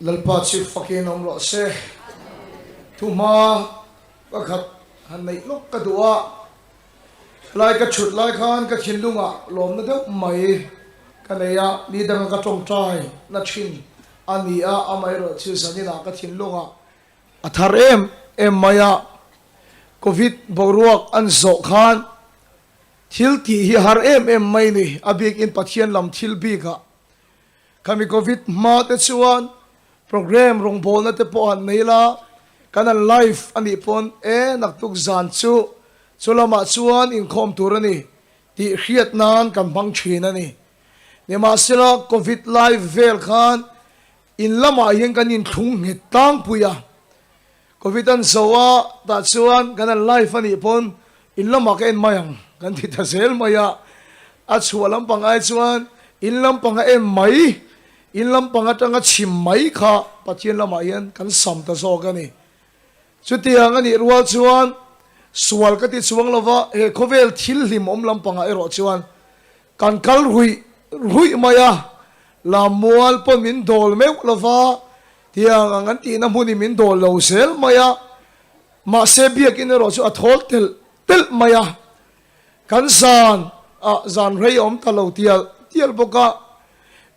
lalpa chi fakin om lo se thuma pakhat han nei lok ka duwa lai ka chut lai khan ka thin lunga lom na deuh mai ka neya ni dang ka tong trai na thin ani a amai ro chi sanina ka thin lunga athar em maya covid boruak an zo khan thil ti hi har em mai ni abik in pathian lam thil bi ka kami covid ma te chuan program rong bol na te po an neila kana live ani pon nak tuk zan chu chulama chuan in khom turani ti hriat nan kan bang thina ni nema sila covid live vel khan in lama yen kan in thung nge tang puya covid an zowa ta chuan kana live ani pon in lama ka en mayang kan ti ta sel maya a chualam pangai chuan in lam panga em mai in lam panga tanga chim mai kha pathian lama yen kan sam ta zo ka ni chutiang ani rual chuan sual ka ti chuang lova he khovel thil hlim om lam panga ero chuan kan kal rui maya la mual pon min dol me lova tiang angan ti na muni min dol lo sel maya ma se biak in ero chu athol tel maya kan zan rei om ta lo tial boka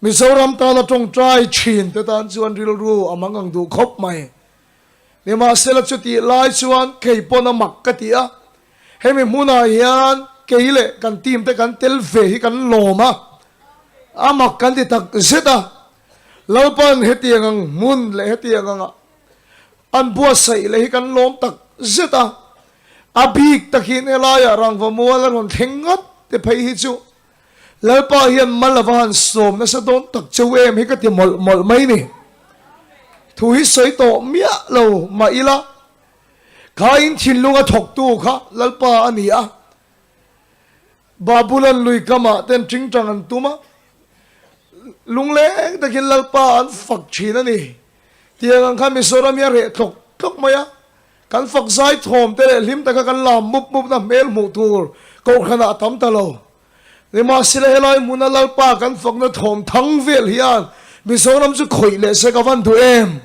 Mizoram ta la tong trai chin te tan chuan ril ru amangang du khop mai nema sela chuti lai chuan kei pona mak ka tia hemi muna hian keile kan tim te kan tel ve hi kan loma amak kan ti tak zeta lalpan hetiangang mun le hetianga an bua sai le hi kan lom tak zeta abik takin elaya rangwa mual ron thengat te phei hi chu lalpa hian malawan som na sa don tak chawem hi ka ti mol mai ni thu hi soi to mia lo ma ila kain thilunga thok tu kha lalpa ania babulan lui kama ten ting tang an tuma lungleng takin lalpa an fak china ni tiang kha Mizoram ya re thok maya kan fak zai thom te lim ta kan lam mup na mel mu tur ko khana tam ta lo nema sila helai muna lalpa kan fak na thom thang vel hian Mizoram chu khoi le se ka van du em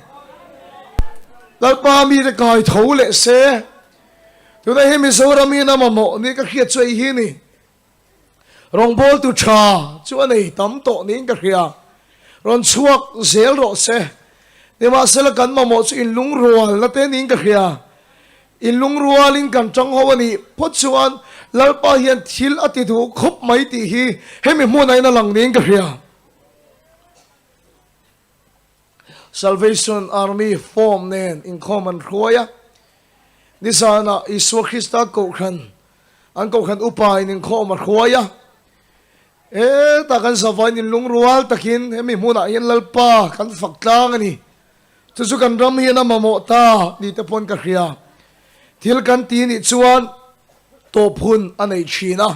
lalpa mi de kai tho le se tu na he Mizoram mi na mo ni ka khiat choi hi ni rong bol tu cha chu ani tam to nin ka khia ron chuak zel ro se nema sila kan mo chu in lung rual na te nin ka khia in lung rual in kan chang ho ani phot chuan lalpa hian thil ati du khop mai ti hi hemi munai na lang nin ka khia Salvation Army form nen in common khoya nisana Isu Krista ko khan an ko khan upai nin common khoya ta kan savan in lung rual takin hemi muna hian lalpa kan faktlang ani chu kan ram hian amamo ta ni te pon ka khia thil kan ti ni chuan to phun anei china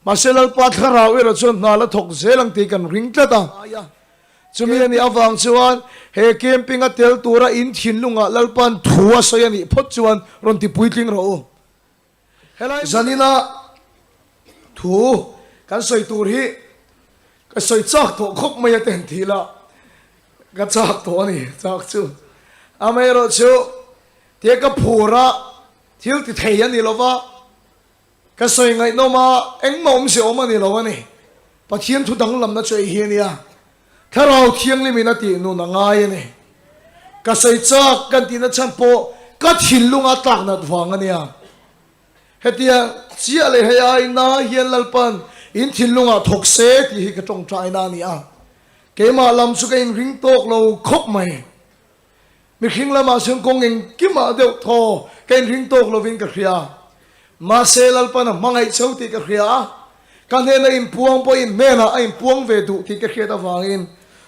maselal pa tharau ero chon na la thok zelang ti kan ring tlata chumi ani awang chuan he camping a tel tura in thinlunga lalpan thua soyani phot chuan ron ti puitling ro helai zanina thu kan soi tur hi ka soi chak to khop mai ten thila ka chak to ani chak chu amero chu te ka phura thil ti thei ani lova ka soi ngai no ma eng mom se oma ni lo ani pathian thu dang lam na choi hi nia tharau thiang li mina ti nu na ngai ani ka soi chak kan ti na champo ka thilunga tak na thwang ania hetia chia le he ai na hian lalpan in thilunga thokse ti hi ka tong trai na nia keima lam su ka in ring tok lo khop mai mi khing lama sung kong eng kima deu tho ka in ring tok lo vin ka khria ma se lalpan mangai chauti ka khria kan he na in puang po in mena a in puang ve du ti ka khria ta wangin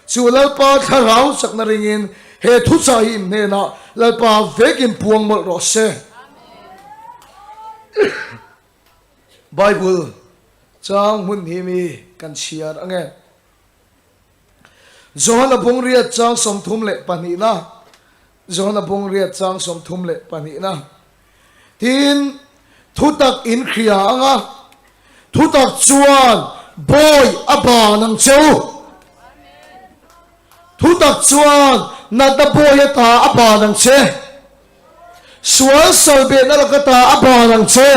chu lalpa tharau sak na ringin he thu cha hi ne na lalpa vekin puang mol ro se Bible chang mun hi mi kan chiar ange Johana bong riat chang som thum le pani na Johana bong riat chang som thum le pani na tin thutak in khria anga thutak chuan boy aba nang cheu thutak chuan nadaboya ta apa nang che sual salbe na lakata apa nang che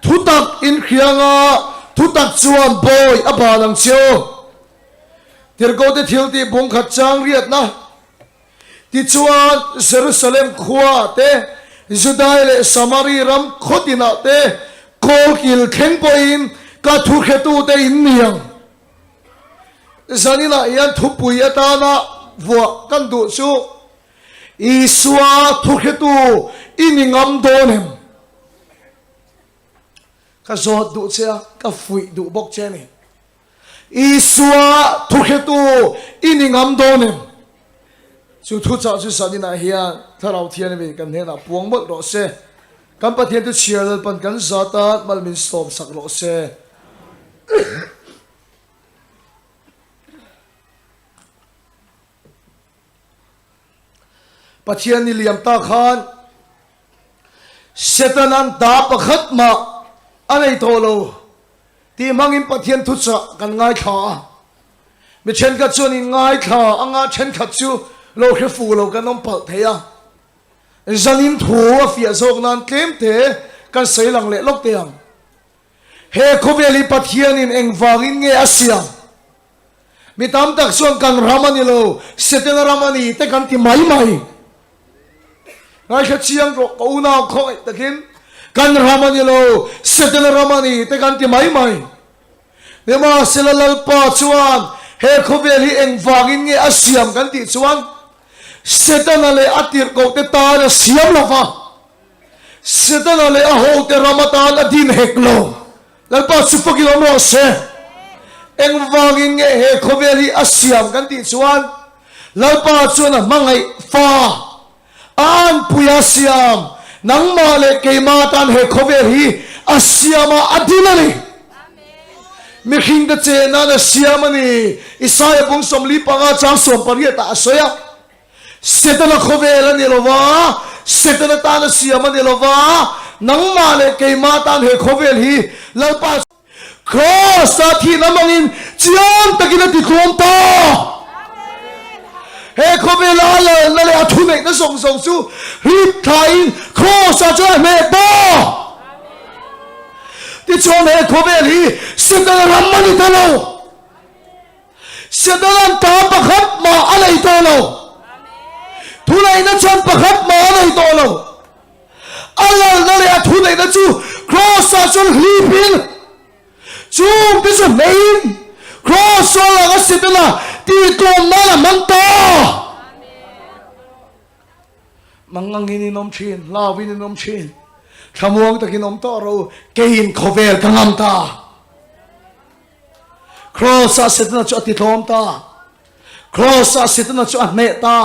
thutak in khianga thutak chuan boy apa nang cheo tirko te thil ti bung khat chang riat na ti chuan Jerusalem khua te Judai le Samari ram khotina te kol kil kheng poin ka thu khetu te in niang zanina yan thupui atana vua kan du chu iswa thu khetu iningam donem ka zo du cha ka fui du bok che ni iswa thu khetu iningam donem chu thu cha chu zanina hian tharau thian ve kan hena puang mot ro se kan pathian tu chial pan kan zata malmin stop sak ro se pathian ni liam ta khan setanan da pakhat ma anei tolo ti mangin pathian thu cha kan ngai kha mi chen ka chu ni ngai kha anga chen kha chu lo khe fu lo kan om pal theya zanin thu a fia zok nan tlem te kan seilang le lok teang he khobeli pathian in engwangin nge asiam mi tam tak suan kan ramani lo setena ramani te kan ti mai mai ngai kha chiang ro ko na khoi takin kan ramani lo setena ramani te kan ti mai mai ne ma selalal pa chuan he khobeli engwangin nge asiam kan ti chuan setana le atir ko te ta na siam lava setana le a ho te ramatan adin heklo lalpa supaki lo se engwangin nge he khobeli asiam kan ti chuan lalpa chuan mangai fa an puya siam nang ma le keima tan he khobeli asiama adinani mi khing da che na na siamani isaya bung somli panga chang som pariya ta soya setana khobela ni lova setana ta na siama ni lova nang ma le keima tan he khobel hi lalpa cross sa thi namangin chiam takina ti khom ta he khobela la na le athu nei na song song chu hip thain cross sa cho me ba ti chon he khobel hi setana ramani ta lo setana ta pakhat ma alai ta lo thulai na chan pakhat ma alai ta lo alal na le athu nei na chu cross sa chon hlipin chung te chu main cross so la ga setana ti tom na la manta mangangin nom chin lawin nom chin thamuang takin nom to ro kein khovel kangam ta cross sa setana chu ati thom ta cross sa setana chu me ta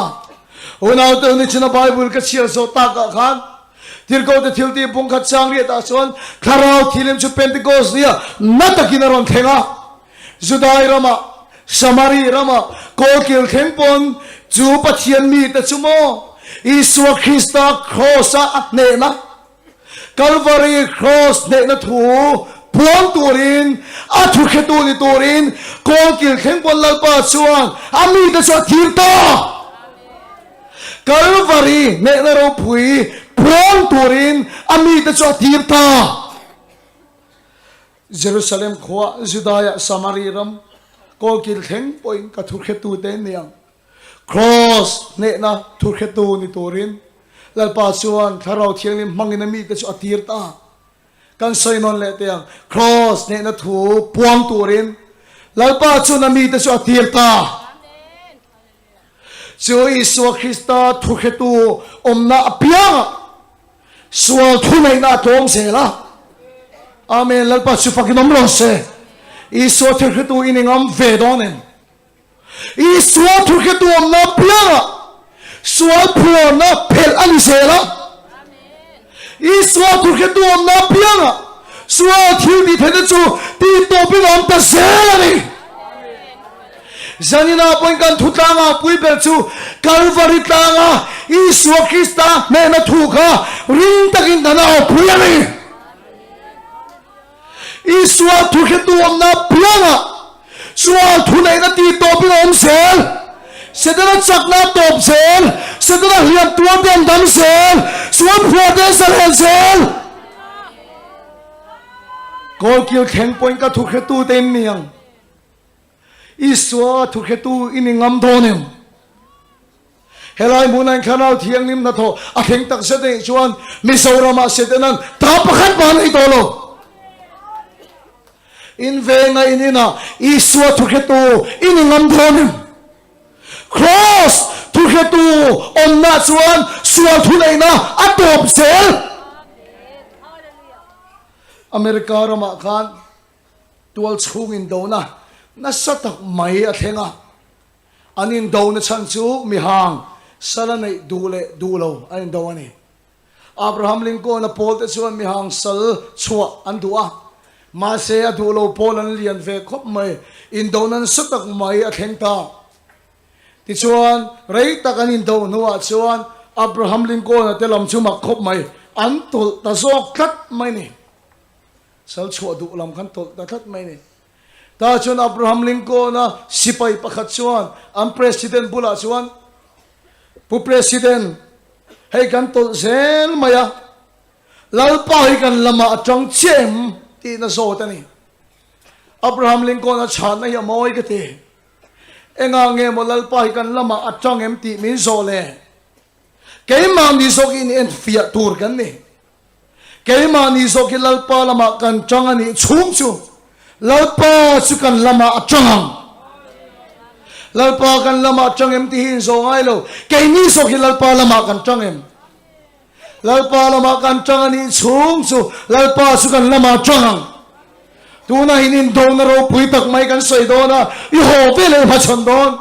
unaw to ni china bible ka chial so ta ka khan tirko te thilti bung khat chang ri ta son kharau thilim chu pentecost nia natakin ron thenga Judai rama Samari rama kokil thengpon chu pathian mi ta chumo Iswa Krista cross a ne na Calvary cross ne na thu puan turin athu khetu ni turin kokil thengpon lalpa chuan ami ta chu thirta Calvary ne na ro phui puan turin ami ta chu thirta Jerusalem khwa Judaya Samari ram kokil theng point ka thu khetu te niang cross ne na thu khetu ni turin lalpa chuan tharau thiang lim mangina mi te chu atir ta kan soinon le teang cross ne na thu puang turin lalpa chu na mi te chu atir ta chu Iswa Krista thu khetu omna apia sual thu nei na tom se la amen lalpa chu fakinom lo se Iswa thu khetu iningam vedonen Iswa thu khetu omna pia sual phuo na phel ani se la Iswa thu khetu omna pia sual thiu ni thene chu ti to pi om ta se la ni zanina point kan thutanga pui bel chu Calvary tanga Iswa Krista me na thu kha ring takin dana phuya ni Iswa thu khetu omna pia sual thu nei na ti to pi om sel sẽ đó chắc na tộp sen sẽ đó hiệp tua tiền đắm sen xuống phùa đế sen sen có kiểu khen point cả thuộc hệ tu tên miệng Iswa thuộc hệ tu in ngắm thôn em helai muốn anh khăn nào thiêng nim na thọ à khen tắc sẽ để chuan Mizoram sẽ để nan tháp khát ban ấy to lo in về ngay in na Iswa thuộc hệ tu in ngắm thôn em cross thuộc hệ tu on na chuan sual thu này na atop sel America rama khan tual chung in do na satak mai a thenga anin do na chan chu mi hang sala nei du lo anin do ani Abraham Lincoln na pol te chuan mi hang sal chua an dua ma se a du lo pol an lian ve khop mai in do nan satak mai a theng ta ti chuan rei tak anin do nuwa chuan Abraham Lincoln na telam chu mak khop mai an tul ta zok khat mai ni sal chua du lam kan tul ta khat mai ni ta chuan Abraham Lincoln na sipai pakhat chuan an president bula chuan pu president hei kan tol zel maya lalpa hi kan lama atang chem ti na zo ta ni Abraham Lincoln na chan na ya moi ka te enga nge mo lalpa hi kan lama atang em ti min zo le ke ma ni zo in en fia tur kan ni ke ma ni zo ki lalpa lama kan chang ani chung chu lalpa chu kan lama atang lalpa kan lama atang em ti hin zo ngai lo ke ni zo ki lalpa lama kan chang em lalpa lama kan chang ani chung chu lalpa chu kan lama chang tu na hinin do na ro pui tak mai kan soi do na I ho pe le ma chon don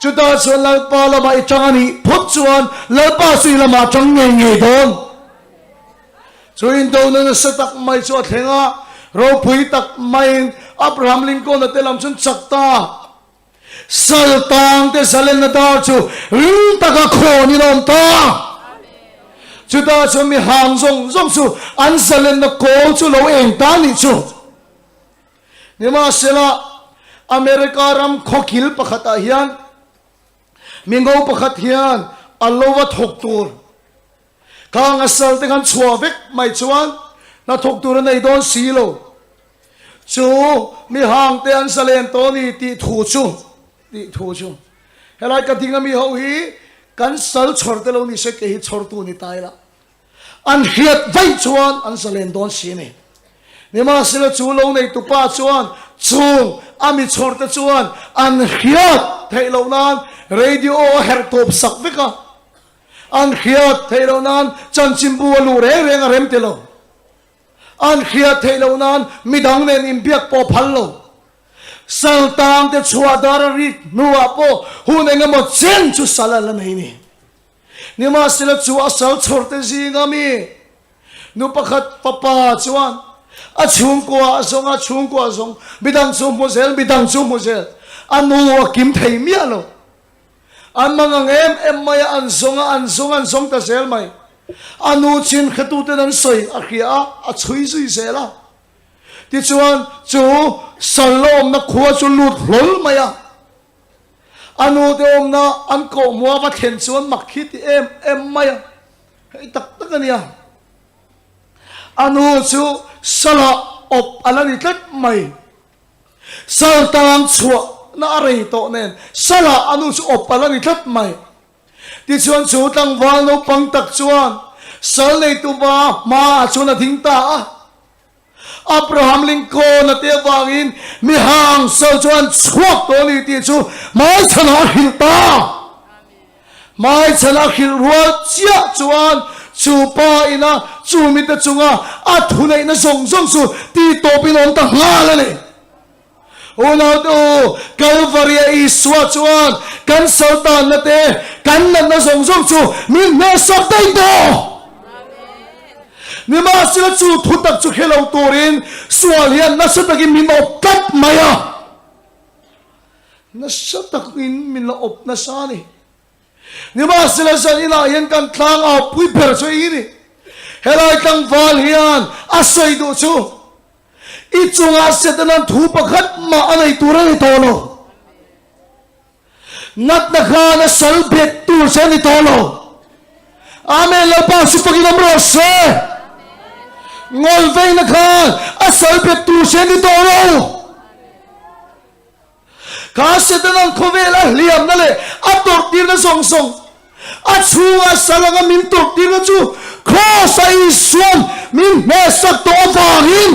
chu ta chuan lalpa lama I chang ani phot chuan lalpa sui lama chang nge nge don chu in do na sa tak mai chu thenga ro pui tak mai Abraham Lincoln na telam chun chakta sal tang te salen na ta chu ring ta ka kho ni nom ta chu ta chu mi hang zong zong chu an salen na ko chu lo eng ta ni chu ni ma sela America ram khokil pakhata hian mingo pakhat hian alova thok tur kang asal te kan chua vek mai chuan na thok tur nei don silo chu mi hang te an salen to ni ti thu chu helai ka dinga mi ho hi kan sal chhor te lo ni se ke hi chhor tu ni tai la an hiat vai chuan an salen don si ni ni ma sila chu lo nei tu pa chuan chung ami chhor te chuan an hiat thei lo nan radio her top sak veka an hiat thei lo nan chan chimbu lu re reng rem te lo an hiat thei lo nan midang nen im biak po phal lo sal tang te chua dar ri nuwa po hun engam mo chen chu sala la nei ni ma sila chu asal chhor te zinga mi nu pakhat papa chuan a chung ko song bidang chu mo sel anu kim thei mi alo an manga em mai an song ta sel mai anu chin khatu te dan soi a khia a chui zui sela ti chuan chu salom na khuwa chu lut hlol maya anu te om na an ko muwa ba then chuan makhit em maya hei tak ania anu chu sala op alani tat mai sal tang chua na rei to nen sala anu chu op alani tat mai ti chuan chu tang wal no pang tak chuan sal nei tu ba ma chuna thing ta Abraham Lincoln na te wangin mi hang sal chuan chuak to ni ti chu mai chana hil ta mai chana hil rual chia chuan chu pa ina chu mi ta chunga a thu nei na song chu ti to pinom ta ngala ni ona to Calvary Iswa chuan kan sultan na te kan na song chu mi na sa dai do ni ma sila chu thutak chu khelo turin sual hian na sataki min op kat maya na satakin min op na sani ni ma sila sa ina hian kan tlang a pui per so ini helai tang val hian asoi do chu I chunga setanan thu pakhat ma anai turai tolo nat na ka na salbet tu sa ni tolo amen lalpa si Panginoon Rose ngol vay na ka salbet tu sa ni tolo kasi tanang kovela liam na le ator tir na song song at suwa salaga mintok tir na chu cross ay iswan min mesak to vangin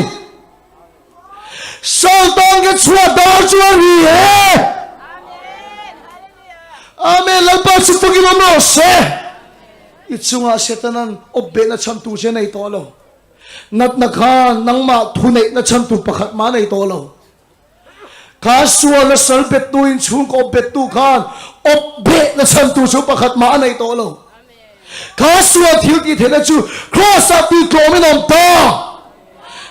Saltang ke chua dar chua hi hai. Amen. Lalpa si Panginoon Rose. Itsunga setanan obbe na chantu siya na itolo. Nat nakhan nang ma tunay na chantu pakat ma na itolo. Kaswa na salbet tuin chung ko obbe tu khan obbe na chantu siya pakat ma na itolo. Kaswa tilki tena chu cross up di klominom ta.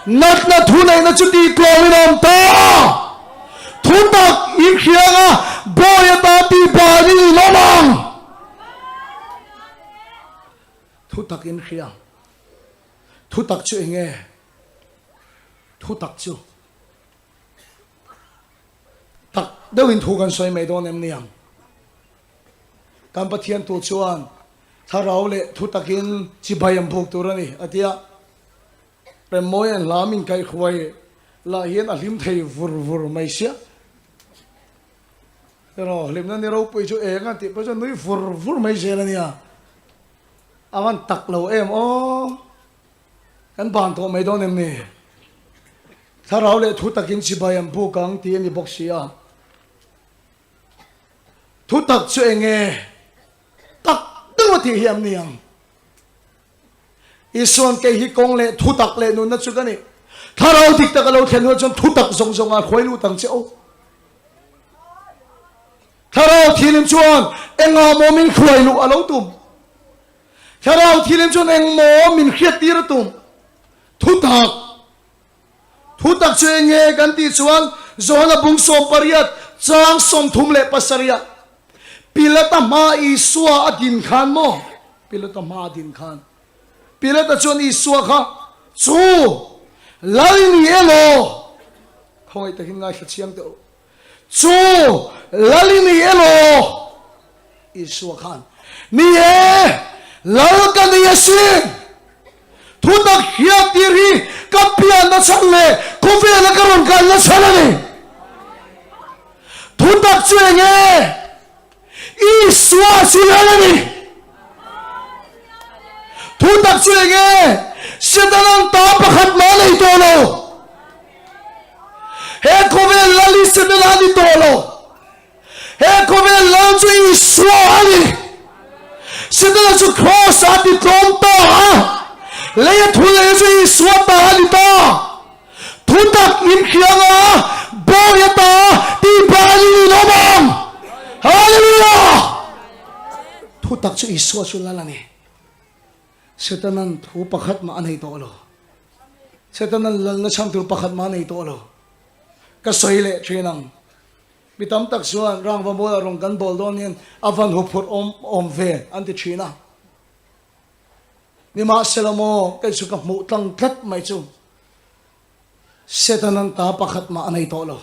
Nat na tunay na chuti klominom ta. Tutak ikhya nga boya tapi bari lomang. Tutak ikhya. Tutak chu inge. Tutak chu. Tak dawin tukan soy may donem niyang. Kampatian tu chuan. Tharaw le tutakin chibayam buk turani atia. Premoyan lamin kay khuay la hian alim thei vur mai sia pero lim na ni ro pui chu e nga ti pa chu nui vur mai sia la nia awan taklo em o kan ban to mai don em ni tharaw le thu takin chibayam bu kang ti ni boksia thu tak chu enge tak do ti hiam niang Ison kay hikong le thutak le nun na chugani tharaw dik ta kalaw thenu chon thutak zong zong a khoi lu tang cheo tharaw thilim chuan enga momin khoi lu alo tum tharaw thilim chuan eng momin khiat tir tum thutak che nge kan ti chuan zona bung som pariat chang som thum le pasaria pilata ma I suwa adin khan mo pilata ma adin khan Pilata chon iswa ka chu lalini elo khoi takin ngai khachiam to chu lalini elo iswa khan ni e lal ka ni yasin thuta khia tiri kapia na challe kofe na karon kan na chalani thuta chuenge iswa chulalani Thutak chuenge sedanang ta pakhat ma nei tolo he kove lali sedalani tolo he kove lanchu iswa ani sedana chu cross ati tonta le thule chu iswa ta ani ta thutak in khianga boyata ti bali lomam hallelujah thutak chu iswa chu lalani Setanan thu pakhat ma anay tolo. Setanan lal na sam thu pakhat ma anay tolo. Kasoyle trinang. Bitam tak suan rang vamola rong gan bol don yan avan hupur om ve anti trina. Ni ma selamo kay sukap mo tang kat may chu. Setanan ta pakhat ma anay tolo.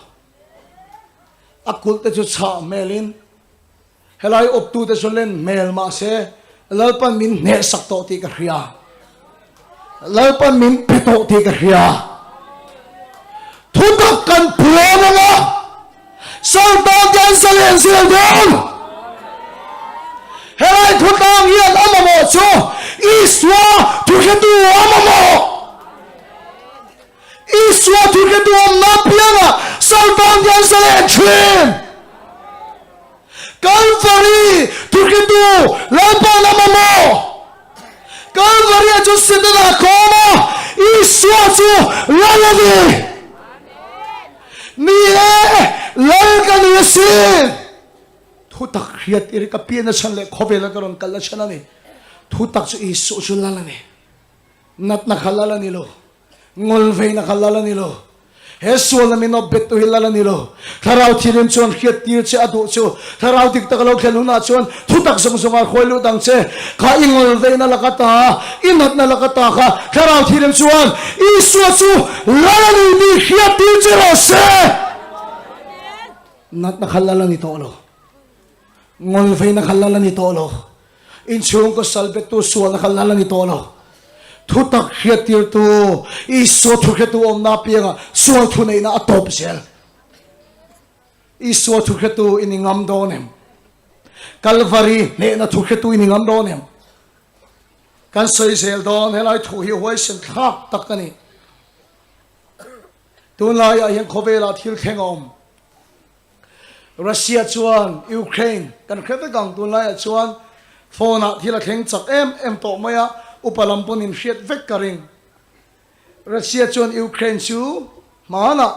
Akul te chu cha melin. Helay optu te sulen mel ma se. Lalpan min ne sakto ti ka hriya lalpan min peto ti ka hriya thutak kan pulona nga saltang yan salen sil don helay thutang yan amamo cho iswa thuketu amamo iswa thuketu amnapianga saltang yan salen chin Calvary tukitu lampa namamo Calvary ajo sedana koma Iswa chu lalani niye lalkan yasin thutak khriat iri kapien na sanle khobela karon kala chanani thutak chu isu chu lalani nat na khalala nilo ngolvei na khalala nilo Hesual na minobet to hilala nilo. Tharaw tirim chuan khiat tir che adu chu. Tharaw dik takalaw kheluna chuan thutak songsungar khoilu dang che. Ka ingol vei na lakata. Inat na lakata ka. Tharaw tirim chuan iswa chu lalani ni khiat tir che ro se. Nat na khalala ni tolo. ngol fei na khalala ni tolo in chung ko salbet tu sual na khalala ni tolo thu tak khiatir tu I so thu khetu om na pianga sual thu nei na atop sel I so thu khetu iningam donem Calvary ne na thu khetu iningam donem kan soi sel don helai thu hi hoi sen thak takani tun lai a yang khovela thil thengom Russia chuan Ukraine kan khete gang tun lai chuan phone a thila theng chak em to maya upalampon in hriat vek karing Russia chuan Ukraine chu mana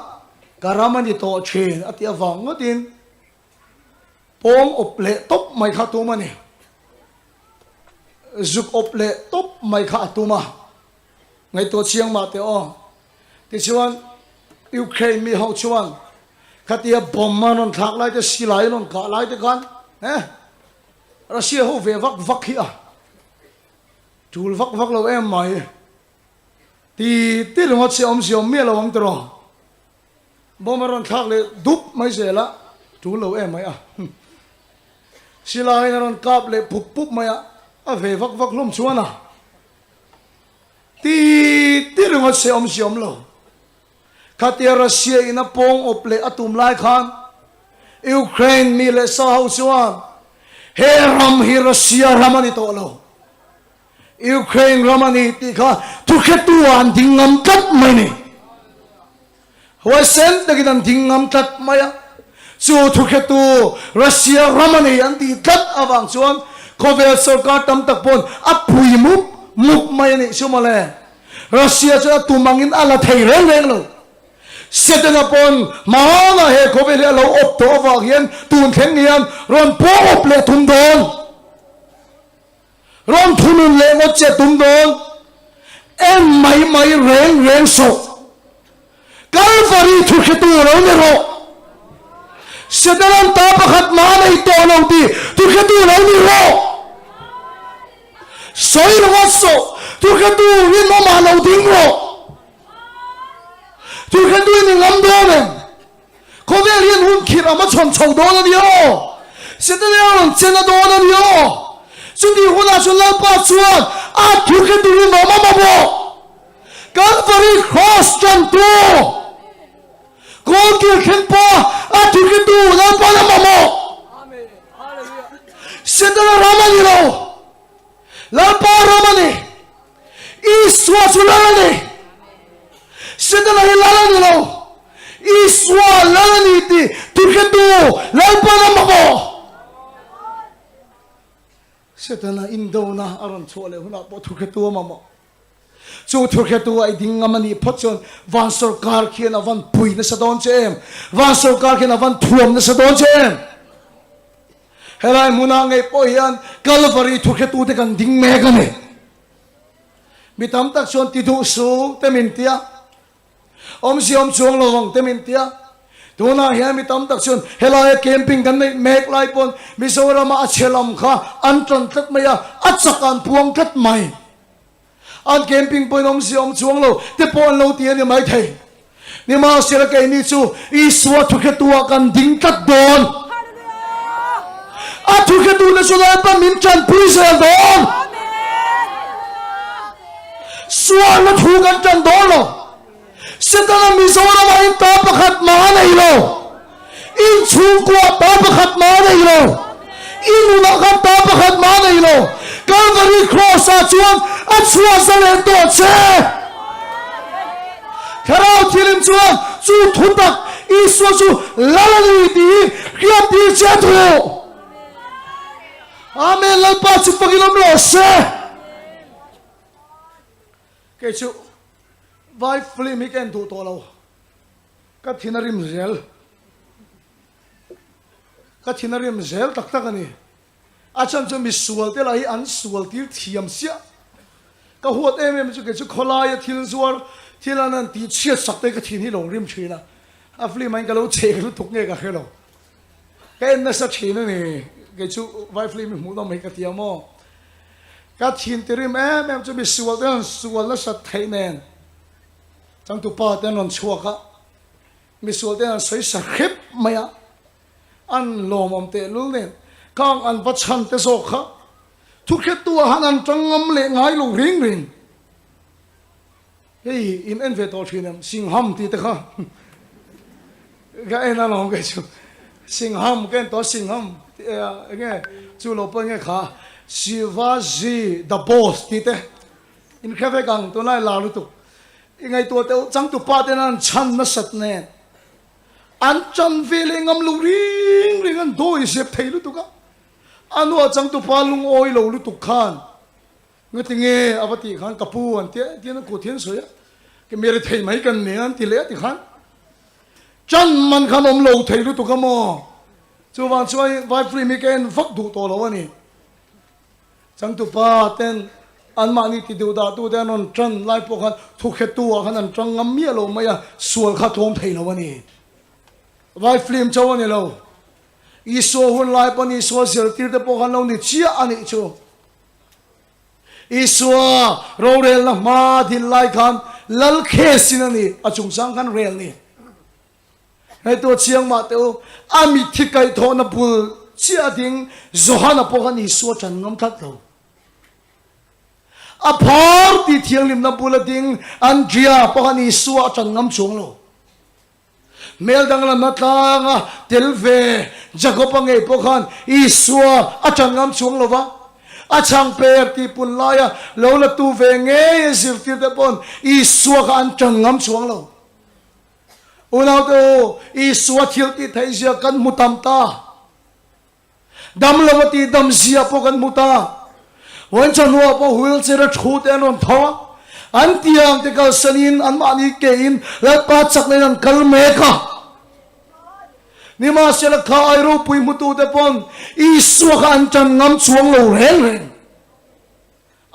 karamani to chen ati awang ngotin pom ople top mai kha tu mani zuk ople top mai kha atuma ngai to chiang ma te o ti chuan Ukraine mi ho chuan khatia bomma non thak lai te silai non ka lai te kan Russia ho ve vak vak hi a tul vak vak lo em mai ti lo ngot se om me lo ang tro bomma ron thak le dup mai se la tul lo em mai a silai ron kap le pup pup mai a ve vak vak lom chuana ti lo ngot se om lo khatia Russia ina pong ople atum lai khan Ukraine mi le sa ho chuan he ram hi Russia ramani to lo Ukraine ramani ti kha tu khetu an dingam tat mai ni hoi sen tagidan dingam tat maya chu tu khetu Russia ramani an ti tat awang chuan khovel sarkar tam tak pon apui muk mai ni sumale Russia chu tumangin ala thei reng lo Setan upon mahanga he kobele lo op to avagyan tun theng nian ron po op le tum don ron thunun le ngot che tum don em mai reng so Calvary thu khitu ro ne ro setan ta pakhat ma nei to lo ti thu khitu ro ni ro soi ro so thu khitu ni no ma lo ding ro tu kan tu ni ngam do men ko ve lian hun khir ama chon chou do na dio se ta leon chen na do na dio su di huna su la pa chuan a tu kan tu ni ma bo Calvary cross chan tu ko ki khen pa a tu kan tu la pa na ma mo amen hallelujah se ta la rama ni lo la pa rama ni iswa su la ni Setan lagi lalan ni lo, iswa lalan iti, turketu lalpa na mako. Setan na indo na aron chole huna po turketu mamo. So turketu ay dingamani potson van sarkar kian avan pui na sa don chem, van sarkar kian avan tuam na sa don chem. Helai muna ngay po yan Calvary turketu de kan ding megane. Bitam tak son tidu su temintia. Om chuang lo wang temin tia tuna hian mi tam tak chun helai camping kan nei mek lai pon Mizoram a chelam kha an tran tat maya achakan puang tat mai an camping pon om chuang lo te pon lo ti ni mai thei ni ma sel kai ni chu iswa thu khe tua kan ding tat don a thu khe tu na chu la pa min chan pui sel don suwa na thu kan chan don lo Setan Mizoram ay tapakhat mana ilo in chungkwa tapakhat mana ilo in unakan tapakhat mana ilo Calvary cross at suwa sa lento che karao tilim chuan chu thutak iswa chu lalani di khiat di che thu amen lalpa chu pagilom lo se ke chu vai film iken tu to lo ka thinarim zel tak tak ani achan chu mi sual te lai an sual tir thiam sia ka huat em chu ke chu khola ya thil zuar thilanan ti chia sak te ka thin hi long rim thina a film mai ka lo che lu tuk nge ka khelo ka en na sa thina ni ke chu vai film mu no mai ka tiamo ka thin tirim em chu mi sual la sa thainen Tang tu pa ten on chuaka mi sual ten soi sa khep maya an lom om te lul nen kang an pachan te so kha thu khet tu han an tangam le ngai lo ring ring hey in en ve to thinam singham ti te kha ga ena long ke chu singham ken to singham nge chu lo pa nge kha Shivaji the boss ti te in kha ve kang to lai la lu tu ngai to te chang tu pa te nan chan na sat ne an chan ve le ngam lu ring ring an doi se thei lu tu ka anu chang tu pa lung oi lo lu tu khan ngati nge abati khan kapu an te tian ko thian so ya ke mere thei mai kan ne an ti le ti khan chan man khan om lo thei lu tu ka mo chu wan choi vai free mi ken vak du to lo ani chang tu pa ten an mani ti du da tu den on tran lai po khan thu khe tu khan an tang ngam mi lo ma ya sual kha thom thei lo ani vai film chaw ani lo I so hun lai pa ni so sil tir te po khan lo ni chia ani chu I so ro rel na ma din lai khan lal khe sin ani achung sang khan rel ni hai to chiang ma te ami thikai tho na bul chia ding zohana po khan I so chan ngam that lo a phar ti thiang lim na bul ding an jia po khan I so chan ngam chung lo mel dang la matanga telve jagopang e pokhan iswa achangam chung lova achang per ti punlaya lola tu ve nge sirti te pon iswa kan changam chung lo unaw to iswa thil ti thaisia kan mutam ta dam lawati dam zia po kan muta wan chanwa po wheelchair thu te non thawa an tiang te kal sanin an mani ke in la pa chak le nan kal me ka ni ma sela kha ai ro pui mutu te pon iswa ka an chan ngam chuang lo reng reng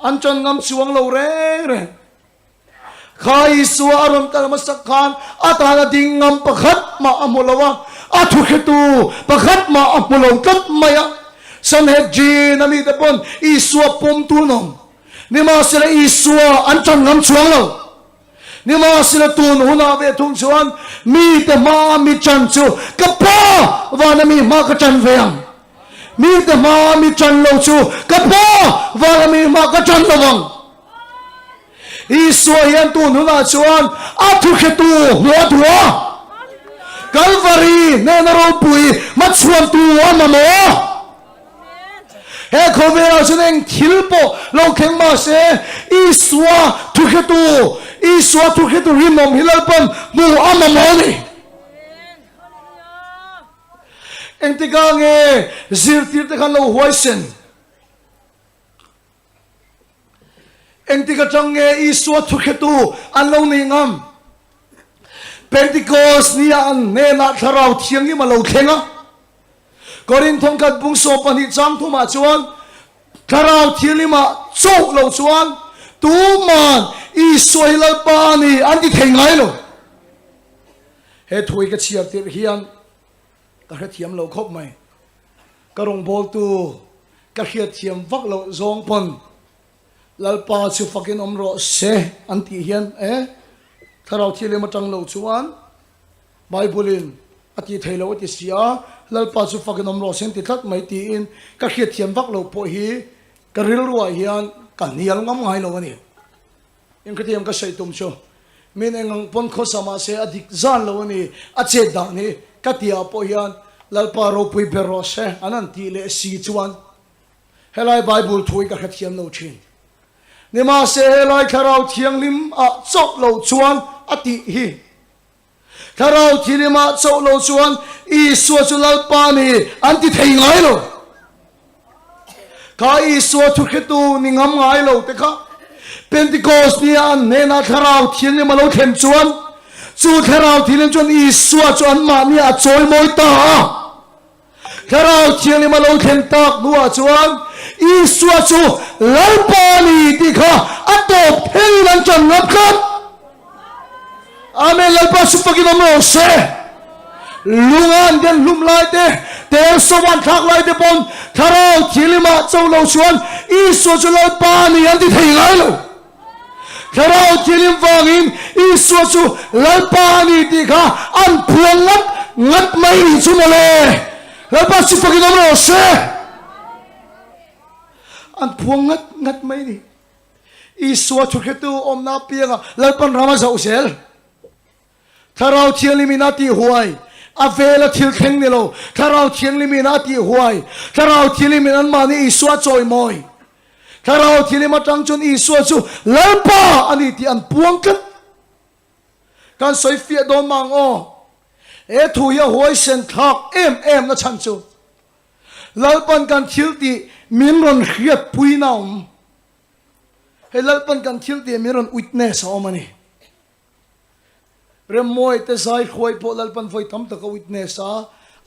an chan ngam chuang lo reng reng kha iswa aron kal ma sak khan atana ding ngam pakhat ma amulawa athu khetu pakhat ma amulo kat maya san he ji na mi te pon iswa pom tu nom ni ma sila iswa an chan ngam chuang lo ni ma sila tun huna ve thung chuan mi te ma mi chan chu ka pa wa na mi ma ka chan veang mi te ma mi chan lo chu ka pa wa na mi ma ka chan lo wang iswa hian tun huna chuan a thu khe tu hua thua Calvary ne na ro pui ma chuan tu ma mo he khomera suneng thilpo lo kheng ma se iswa thukhetu rinom hilalpam mu amamoni engtika nge zirtir te khan lo huaisen engtika change iswa thukhetu anlo ningam Pentecost ni an ne na tharau thiang ni ma lo khenga Korin thong kat bung so pani chang thu ma chuan tharau thilima chok lo chuan tu man I soilal pani an ti thengai lo he thui ka chiar tir hian ka he thiam lo khop mai ka rong bol tu ka hiat thiam vak lo zong pon lalpa chu fakin omro se an ti hian tharau thilima tang lo chuan Bible ati thailo ati sia lalpa chu fakin omro sen ti thak mai ti in ka hiat thiam vak lo po hi ka ril ruwa hian kan hial ngam ngai lo ani in khatiam ka sai tum chu min engang pon kho sama se adik zan lo ani ache da ni katia po hian lalpa ro pui bero se anan ti le si chuan helai Bible thui ka khathiam lo thin ni ma se helai kharau thiang lim a chok lo chuan ati hi tharau thilima chok lo chuan iswa chu lalpa ni anti thei ngai lo ka iswa thu khitu ni ngam ngai lo te kha Pentecost ni an ne na tharau thilima lo khem chuan chu tharau thilin chuan iswa chu an ma ni a choi moi ta tharau thilima lo khem tak nuwa chuan iswa chu lalpa ni ti kha atop thel lan chan ngap khat Amen lalpa supagin mo se lungan den lum lai te tel sowan thak lai te pon tharau thilima chau lo chuan iswa chu lalpa ni an ti thei ngai lo tharau thilim wangin iswa chu lalpa ni ti kha an phuang ngat mai chu mo le lalpa supagin mo se an phuang ngat mai ni iswa thukhetu omna pianga lalpan rama zausel tharau thiang liminati huai avela thil kheng ni lo tharau thiang liminati huai tharau thilimin mani iswa choi moi tharau thilima tangchun iswa chu lalpa ani ti an puang kan soi fia don mang o e thu ya huai sen thak em na chan chu lalpan kan thil ti min ron khiat pui naum he lalpan kan thil ti min ron witness omani remoi te zai khoi po lalpan voi tam ta ka witness a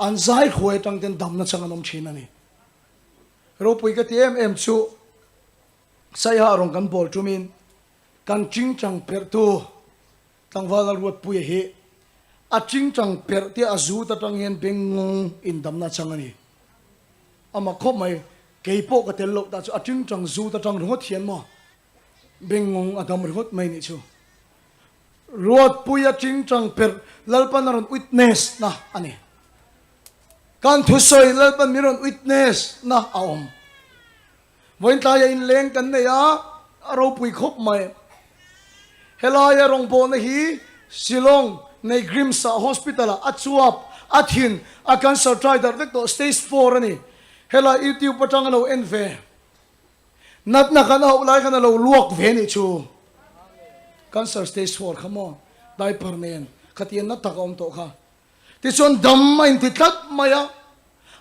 an zai khoi tang ten dam na chang anom chin ani ro pui ka ti em chu sai ha rong kan bol tumin kan ching chang per tu tang wal ruat pui he a ching chang per ti azu ta tang hen beng in dam na chang ani ama khop mai keipo ka tel lo ta chu a ching chang zu ta tang ro thian mo beng adam ro mai ni chu ruat pui a ching chang per lalpan ron witness na ani kan thu soi lalpan miron witness na aom voin ta ya in leng kan ne ya ro pui khop mai helaya rong bo na hi silong nei grimsa hospital a chuap a thin a cancer try dar dek to stage 4 ani hela youtube patang lo enve nat na kana ulai kana lo luak ve ni chu cancer stage 4 khamo diaper nen khatian na takom to kha ti chon dam main ti tlat maya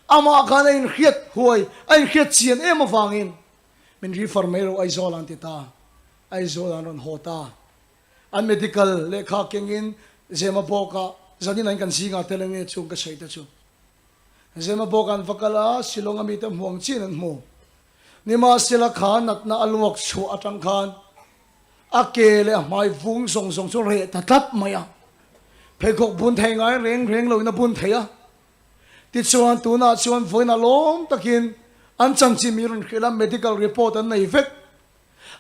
ama kana in khiat huai ai khiat chian em awangin min reformero ai zolan ti ta ai zolan ron hota an medical lekha kengin zema boka zani nan kan singa telenge chung ka saita chu zema bokan vakala silonga mi ta muang chin an mo nima sila khan nat na alwak chu atang khan akele mai vung song song so re ta tat maya phekok bun thai ngai reng lo na bun thaya ti chuan tu na chuan voina lom takin an chang chi mirun khela medical report an nei vek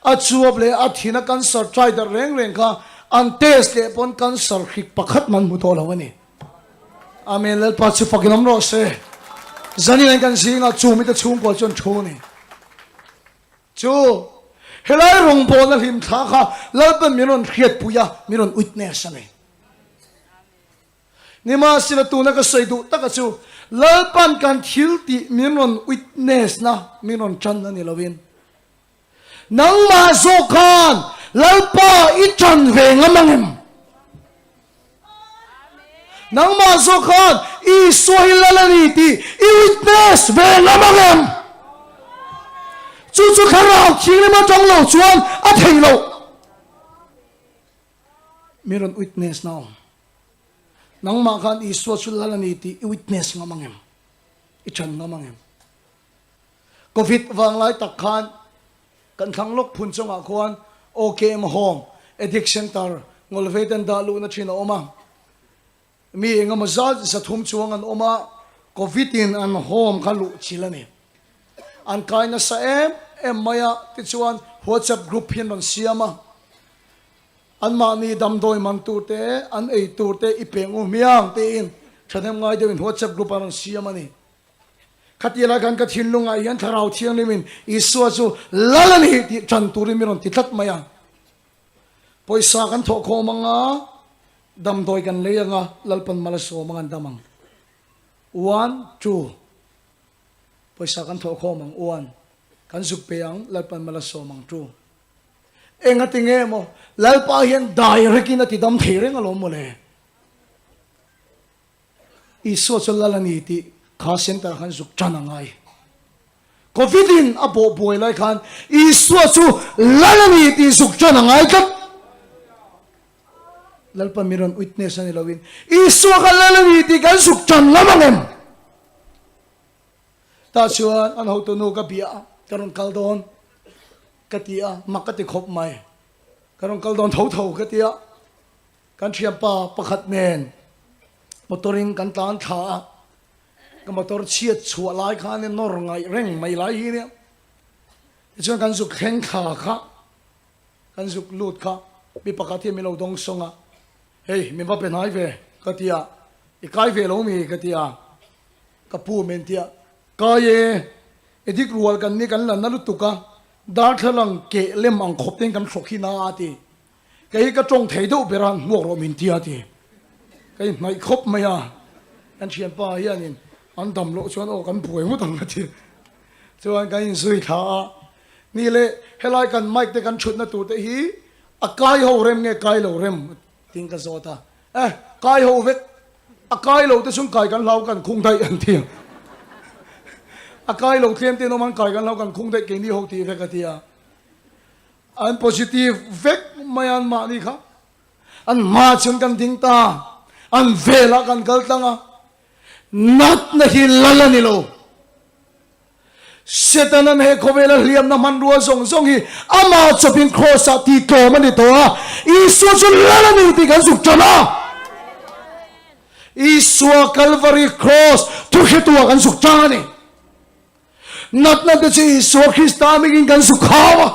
a chuap le a thina cancer try da reng kha an test le pon cancer khik pakhat man mu to lawani amen lel pa chu fakinam ro se zani nan kan singa chu mi ta chung ko chon thu ni chu helai rong bo na him tha kha lalpan miron khiat puya miron witness ani nima sila tu na ka saidu taka chu lalpan kan thil ti miron witness na miron chan na ni lawin nang ma zo khan lalpa i chan ve ngamangem nang ma zo khan i soi lalani ti i witness ve ngamangem chu kharau thing le ma tong lo chuan a thei lo miron witness now nang ma khan i so chu lalani ti i witness ngamangem i chan ngamangem covid wang lai tak khan kan khang lok phun chonga khwan OKM home addiction tar ngolvetan da lu na thina oma mi engama za thum chuang an oma covid in an home khalu chilani an kaina sa em maya ti chuan WhatsApp group hin ron siama an ma ni dam doi man tu te an ei tu te i pengu miang te in thanem ngai de in WhatsApp group an siama ni khatila kan ka thinlunga yan tharau thiang limin iswa chu lalani ti chan turi miron ti thlat maya poisa kan tho kho manga dam doi kan leyanga lalpan malaso mangan damang 1 2 poisa kan tho kho mang 1 kan suk peang lalpan malaso mang 2 enga tinge mo lalpa hian direct in ati dam thereng alo mo le iswa chu lalani ti kha center khan suk chanangai covid in abo boy lai khan iswa chu lalani ti suk chanangai kat lalpa miron witness ani lawin iswa ka lalani ti kan suk chan lamangem ta chuan an ho to no ka bia karon kaldon katia makati khop mai karon kaldon tho katia kan thiam pa pakhat nen motoring kan tan tha ka motor chiat chua lai khan ne nor ngai reng mai lai hi ne chuan kan suk khen kha kha kan suk lut kha bi pakati mi lo dong songa hey mi ba pe nai ve katia i kai ve lo mi katia ka pu men tia ka ye edik rual kan ni kan lan nalu tuka dar thalang ke lem ang khop ten kan sokhina ati kai ka tong thei do beran ngok ro min ti ati kai mai khop maya an chian pa hianin an dam lo chuan o kan puai mu dang ati chuan kan in sui tha ni le helai kan mic te kan chut na tu te hi a kai ho rem nge kai lo rem ting ka zota kai ho vek a kai lo te sung kai kan lau kan khung dai an thiang a kai lo thiam te no man kai kan lau kan khung dai ke ni ho ti vek atia an positive vek mayan ma ni kha an ma chun kan ding ta an vela kan kal tanga nat na hi lalani lo Setanan he kovela liam na manrua zong zong hi ama chopin cross ti to mani to a isu chun lala ni ti kan suk chana isu Calvary cross tu hetu kan suk chana ni nat na te isu Krista mi kan suk khawa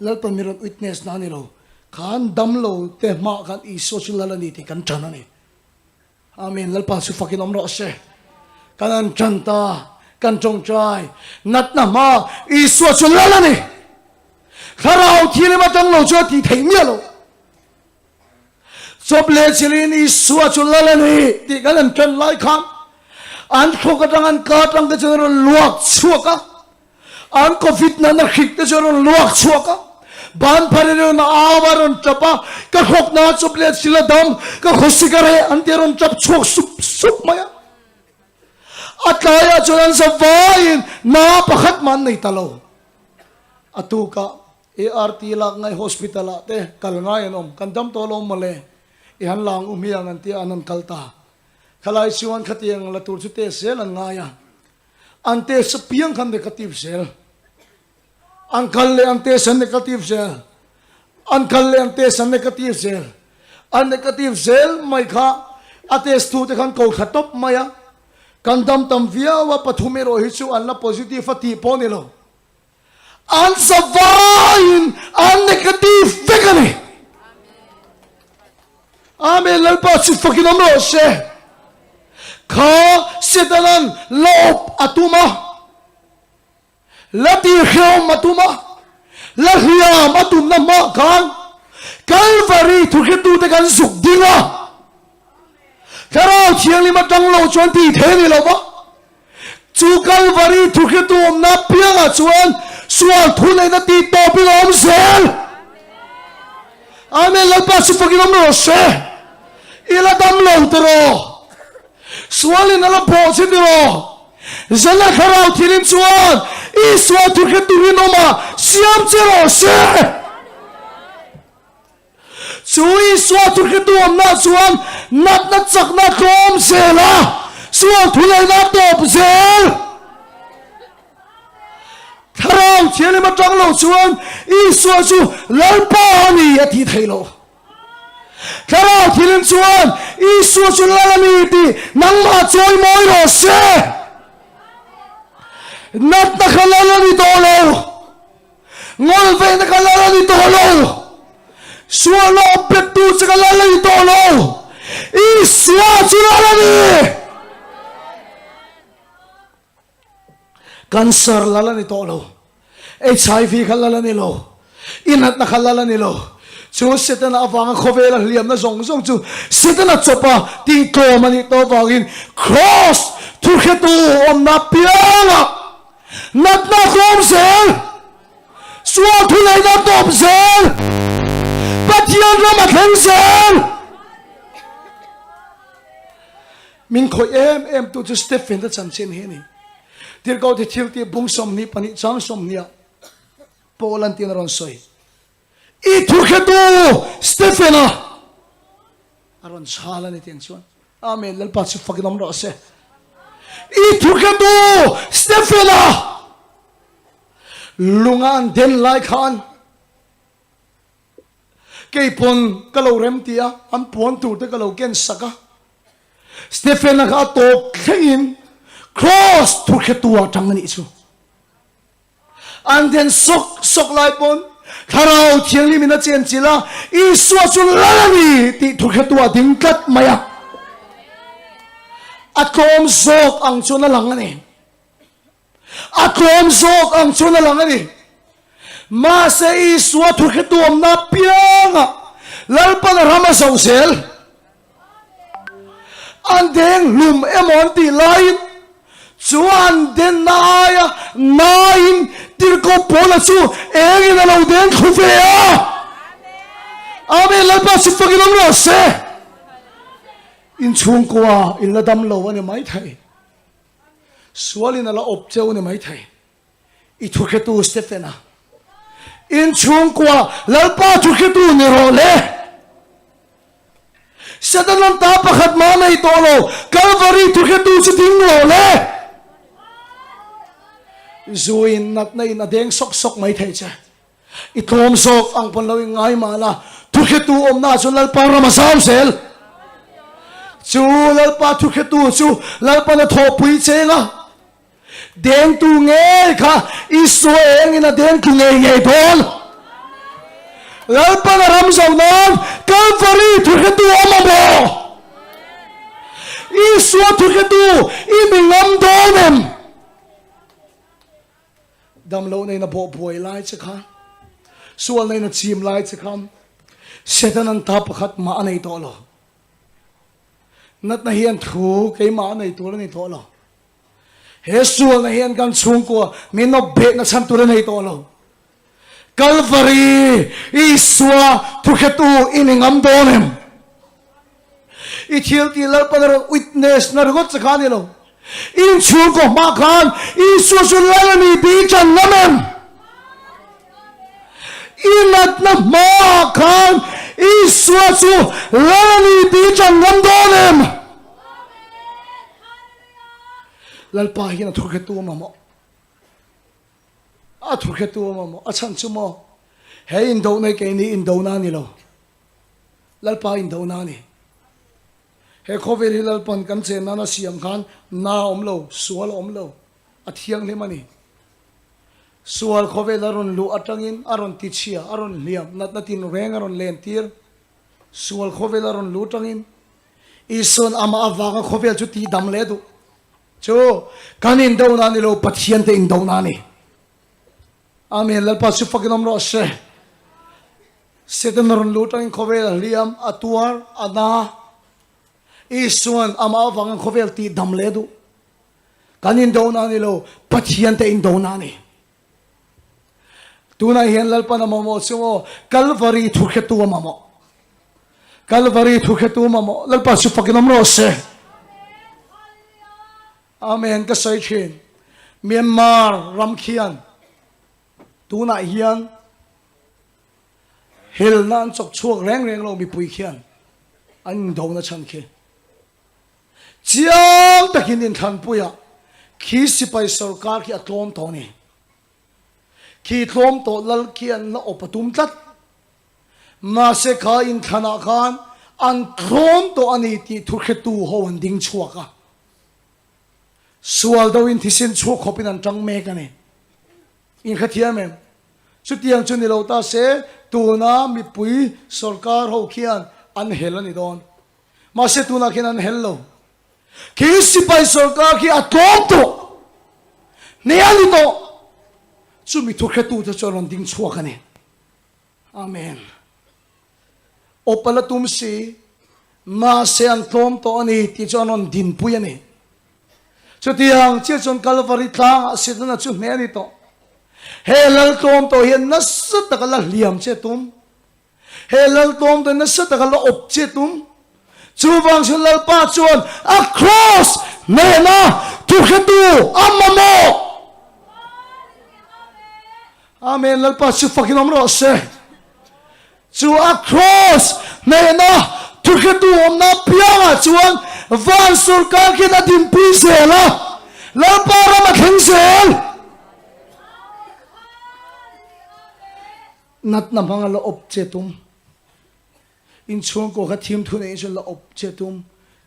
lal pamirat witness na ni lo kan dam lo te ma kan isu chun lala ni ti kan chana ni amen lal pa su fakin omro se kanan chanta kan chong chai nat na ma isu chun lala ni kharau thile ma tang lo cho ti thei mia lo sob le chilin isu chun lala ni ti kan chan lai khan an khoka tang an ka tang ke chero luak chuaka an covid na na khik te chero luak chuaka ban phare na awaron chapa ka khok na sob le chila dam ka khosi kare an teron chap chuak sup sup maya Ataya chuan sa vain na pakhat man nei talo atuka ART lak ngai hospital te kalngai anom kandam tolom male ihan lang umiang anti anan kalta khalai siwan khatiang latur chu te sel an ngaya ante sapiang khan negative sel angkal le ante san negative sel angkal le ante san negative sel an negative sel mai kha ates tu te khan ko khatop maya kandam tam via wa pathumero hichu anla positive ati ponelo an savain an negative vegani amen lalpa si fucking amro se kha sedanan lop atuma lati khom atuma lahiam atum na ma kan Calvary thuketu te kan suk dinga Karao chiang lima tang lo chuan ti the ni lo ba chu Calvary thuketu om na pianga chuan sual thu nei na ti to pi om sel amen la pa su fucking om ro se ila dam lo tro sual na la po se ro zala karao thirin chuan I sual thuketu ni no ma siam che ro se Chui suwa thuketu om na chuan nat na chak na kom sela suwa thulai na top sel tharau chele ma tang lo chuan I suwa chu lalpa ni athi thailo tharau thilin chuan I suwa chu lalani ti nang ma choi moi ro se nat na khalala ni to lo ngol ve na khalala ni to lo Sualo betu segala itu lo, iswa sulalani, cancer lalani tolo, HIV kalalani lo, inat na kalalani lo, chu setan avang khovela liam na zong zong chu setan na chopa ti to mani to vagin cross tu khetu om na pianga, nat na khom sel, suwa tu lai na top sel. Patian ramat hansel min khoi em tu chu Stephen da chan chen he ni tir ko the thil ti bung som ni pani chang som nia polan tin ron soi I thu khetu Stephen aron chala ni tiang chuan amen lal pa chu fakinam ro se I thu khetu Stephen lungan den lai khan kay pon kalau rem tia an pon tu te kalau ken saka Stephen naka top khain cross tu khetua tangani chu and then sok lai pon kharau thiang li mina chen chila I suwa chun lalani ti tu khetua dingkat maya akom sok ang chuna langani atom sok ang chuna lang ani ma se iswa thu khetuam na pianga lalpa na rama sausel andeng lum emon ti lain chuan den naaya nain tirko pola chu eng na lo den khufe a amen lalpa su pagilom ro se in chung kwa in ladam lo ani mai thai sualin ala opcheu ni mai thai I thu khetu Stefana in chung kwa lalpa thu khetu ni ro le sadanan ta pakhat ma nei to lo Calvary thu khetu chi ding lo le zuin nat nei na deng sok sok mai thai cha I thom sok ang pon lo ngai ma la thu khetu om na chu lalpa ramasam sel chu lalpa thu khetu chu lalpa na tho pui chenga den tu nge kha Israel ina den tu nge nge thol lalpa na ram sau non Calvary thu khetu amabo Israel thu khetu imingam donem dam lo nei na bo boy lai cha kha sual nei na chim lai cha kham setan an ta pakhat ma nei to lo nat na hian thu ke ma nei to lo nei to lo Hesual na hian kan chung ko min no be na chan tu nei to lo Calvary iswa thu khetu iningam donem I thil ti lar pa witness na got sa kanilo in chung ko ma khan iswa su lalani bi chan namen inat na ma khan iswa su lalani bi chan nam donem lalpa hian thu khetu mamo a thu khetu mamo a chan chu mo he in do nei ke ni in do na ni lo lalpa in do na ni he khover hilal pon kan che na na siam khan na om lo sual om lo a thiang le mani sual khover aron lu atangin aron tichia aron liam nat natin reng aron len tir sual khover aron lu tangin ison ama awanga khover chu ti dam le du cho kanin do na ni lo pathian te in do na ni amen lalpa su fakinom ro se setan ron lu tangin khover liam atuar ana ison ama awanga khover ti dam le du kanin do na ni lo pathian te in do na ni tuna hian lalpa na momo sumo Calvary thu khetu mamo Calvary thu khetu mamo lalpa su fakinom ro se amen ka sai chin Myanmar ramkhian tuna hian hil nan chok chuak reng reng lo mi pui khian an do na chan khe chiang takin in than puya khi sipai sarkar ki atlom to ni khi tlom to lal kian na opatum tat ma se kha in thana khan an tlom to ani ti thu khetu ho an ding chuaka sual do in thisin chu khopin an tang me ka ne in khathia mem chu tiang chu ni lo ta se tu na mi pui sarkar ho khian an helani don ma se tu na khian an hello khi sipai sarkar ki atlom to ne ani to chu mi thu khetu cha choron ding chuak ani amen opala tum si ma se an tlom to ani ti chonon din pui ani chu tiang che chon Calvary tlang asidana chu me ani to he lal tlom to hian na sat ta la liam che tum he lal tlom to na sat ta la op che tum chu wang chu lal pa chon a cross ne na thu khetu amamo amen lalpa chu fakinom ro se chu a cross ne na thu khetu om na pianga chuan van sarkar ki na din pi se la lalpa rama khen sel nat na manga lo op chetum in chung ko kha thim thu nei la op chetum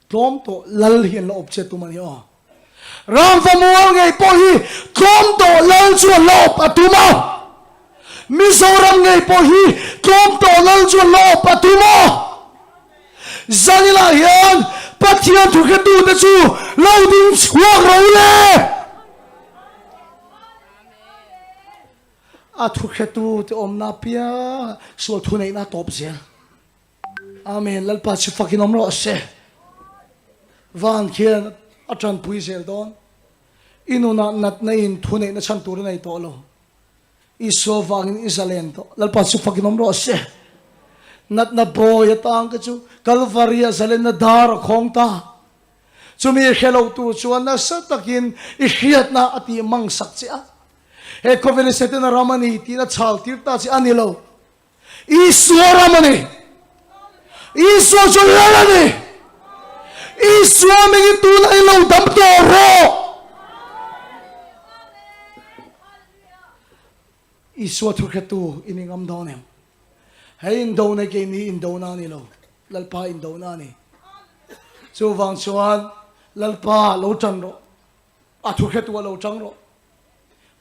tlom to lal hian la op chetum ani o ram famol ngai po hi tlom to lal chu lo patuma Mizoram ngay po hi tlom to lal chu lo patuma zanila hian pathian thu khetu te chu lo ding chuak ro le a thu khetu te om na pia sual thu nei na top zel amen lalpa chi fakin om ro se van khian atran pui zel don inuna nat na in thu nei na chan tur nei to lo iso wangin isalen to lalpa chi fakin om ro se nat na boy atang ka chu kalvaria zalen na dar khong ta chumi hello tu chuan na satakin I khiat na ati mang sak cha he kovele seten ramani ti na chal tirta chi anilo iswa ramani iswa chulalani iswa me tu na ilo dam to ro iswa thu khatu iningam donem hey indo na ke ni indo na ni lo lalpa indo na ni chu wang chuan lalpa lo chan ro a thu khatu lo chang ro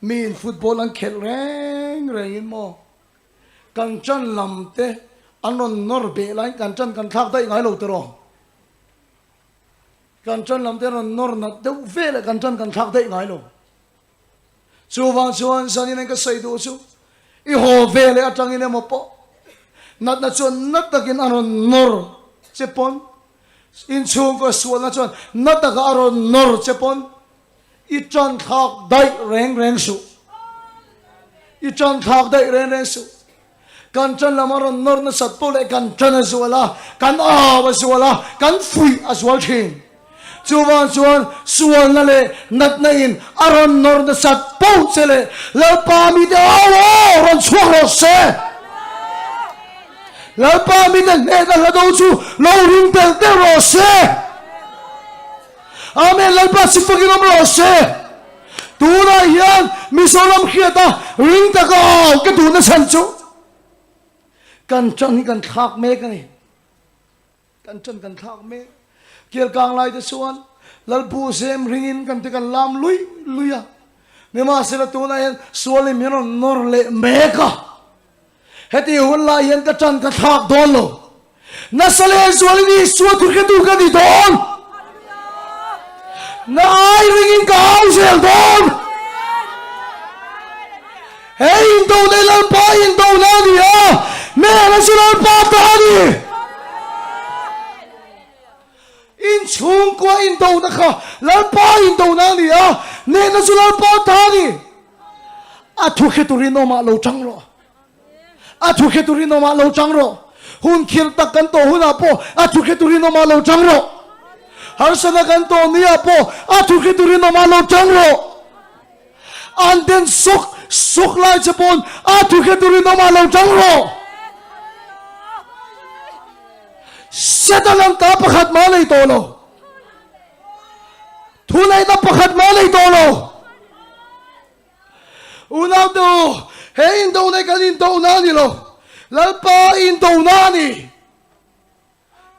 min football an khel reng reng in mo kan chan lam te anon nor be lai kan chan kan thak dai ngai lo te ro kan chan lam te ron nor na de vele kan chan kan thak dai ngai lo chu wang chuan san in ka sai do chu I ho vele atang in mo po nat na chuan nat takin aron nor chepon in chung ko sual na chuan nat taka aron nor chepon I chan thak dai reng su I chan thak dai reng su kan chan lamaron nor na sat po le kan chan suala kan awa suala kan fui aswal thin chuan sual na le nat na in aron nor na sat po chele le pa mi de awo ron chuak ro se le pa mi de ne da la do chu lo ring tel de ro se amen lalpa si fagin om ro se tu na yan misoram khiata ring ta ko ke tu na san chu kan chan kan thak me ka ni kan chan kan thak me kel kang lai de suan lalpu sem ringin kan te kan lam luya ne ma se la tu na yan sual mi no nor le me ka heti hun la yan ka chan ka thak don lo na sale sual ni suat ku ke tu ka di don na ai ringin ka au sel don hey indo ne lan pa indo na ni a me na sulan pa ta ni in chung kwa indo na kha lan pa indo na ni a ne na sulan pa ta ni a thu khe tu ri no ma lo chang ro a thu khe tu ri no ma lo chang ro hun khil tak kan to hun a po a thu khe tu ri no ma lo chang ro har sana kan to ni a po a thu khe tu ri no ma lo chang ro an den suk lai chapon a thu khe tu ri no ma lo chang ro setalan ta pakhat ma lei to lo thu lai na pakhat ma lei to lo unaw do he in do nei kan in do na ni lo lalpa in do na ni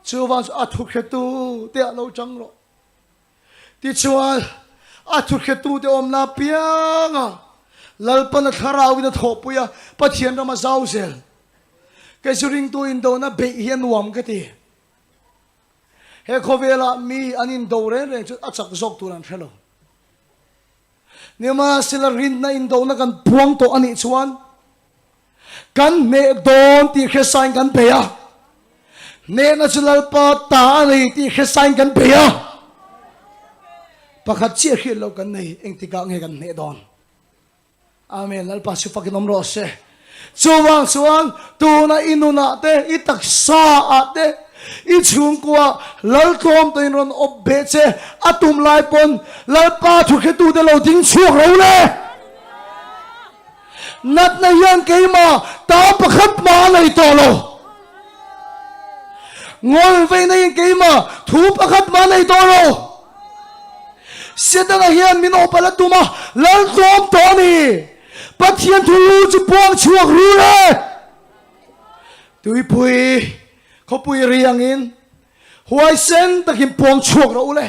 chuan a thu khe tu te lo chang ro ti chuan a thu khe tu te om na pianga lalpa na tharau na thopuya pathian rama zau sel ke suring tu in do na be hian wam ka ti he khovela mi anin do re chu achak zok tu ran thelo nema sila rin na in do na kan puang to ani chuan kan ne don ti khe sain kan pe ya ne na chulal pa ta nei ti khe sain kan pe ya pakhat chi khi lo kan nei eng ti ka nge kan ne don amen lal pa su fakin om ro se chuwang tu na inuna te itak sa ate I chung kwa lal tom to in ron obbe che atum lai pon lal pa thu khe tu de lo ding chuak ro le nat na yan ke ma ta pakhat ma nei to lo ngol ve na yan ke ma thu pakhat ma nei to lo sedang hian min opala tuma lal tom to ni pathian thu chu puang chuak ru le tui pui ko pui riang in huai sen takin puang chuak ro le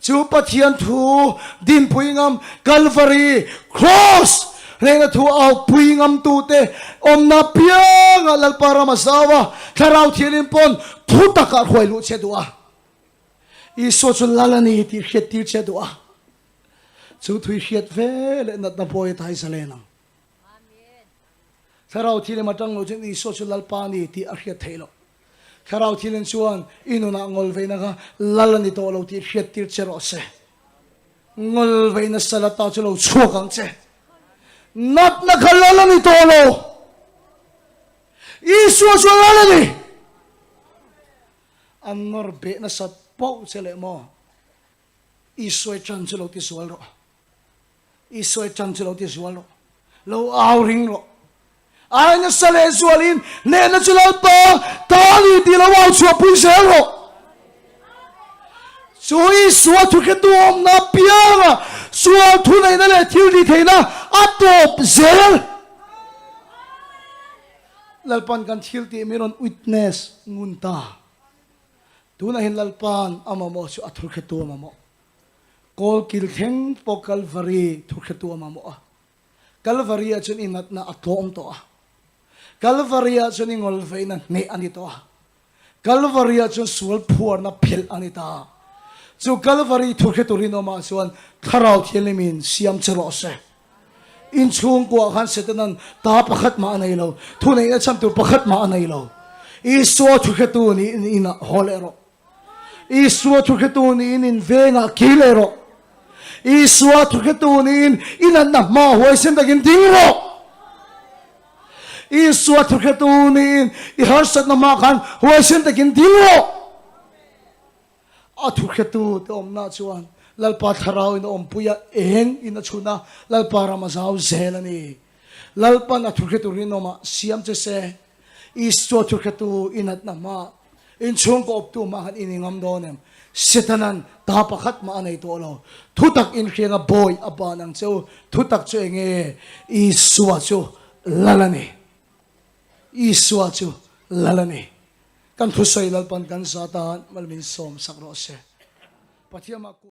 chu pathian thu din pui ngam Calvary cross rena thu au pui ngam tu te om na piang alal para masawa tharau thilin pon thu taka khoi lu che dua I so chu lalani ti khet ti che dua chu thui khet ve le nat na poi thai salena tharau thile matang lo chen iso chu lalpa ni ti a hriat theilo tharau thilen chuan inuna ngol veina ka lalani to lo ti hriat tir chero se ngol veina salata chu lo chuakang che nat na khalalani to lo iso chu lalani anor be na sat pau chele mo isoi chan chu lo ti sual ro isoi chan chu lo ti sual ro lo aw ring ro ai na sale sualin ne na chu lo pa ta ni ti lo wa chu pui se ro chui suwa thu ke tu om na pianga suwa thu nei na le thiu di theina atop zel lalpan kan thil ti miron witness ngunta tuna hin lalpan amamo chu athur ke tu amamo kol kil theng po calvary thur ke tu amamo calvary a chun inat na atom to calvary a chun ingol veina ne ani to calvary a chun sul phuar na phel ani ta chu calvary thur ke tu rin ma chuan tharau thilemin siam chero se in chung ko khan setanan ta pakhat ma nei lo thunei na cham tu pakhat ma nei lo I so thur ke tu ni ina holero I so thur ke tu ni in venga kilero I so thur ke tu ni in na ma hoi sem da gin dingro I so thur ke tu ni I har sat na ma khan hoi sem da gin dingro a thur ke tu te om na chuan lalpa tharau in om puya eng in chuna lalpa ramazau zelani lalpa na thur ke tu rinoma siam che se I so thur ke tu inat na ma in chung ko op tu ma han iningam donem setanan ta pakhat ma nei to lo thutak in khianga boy abanang cheu thutak che nge I suwa chu lalani I suwa chu lalani kan thusai lalpan kan satan malmin som sakro se pathiama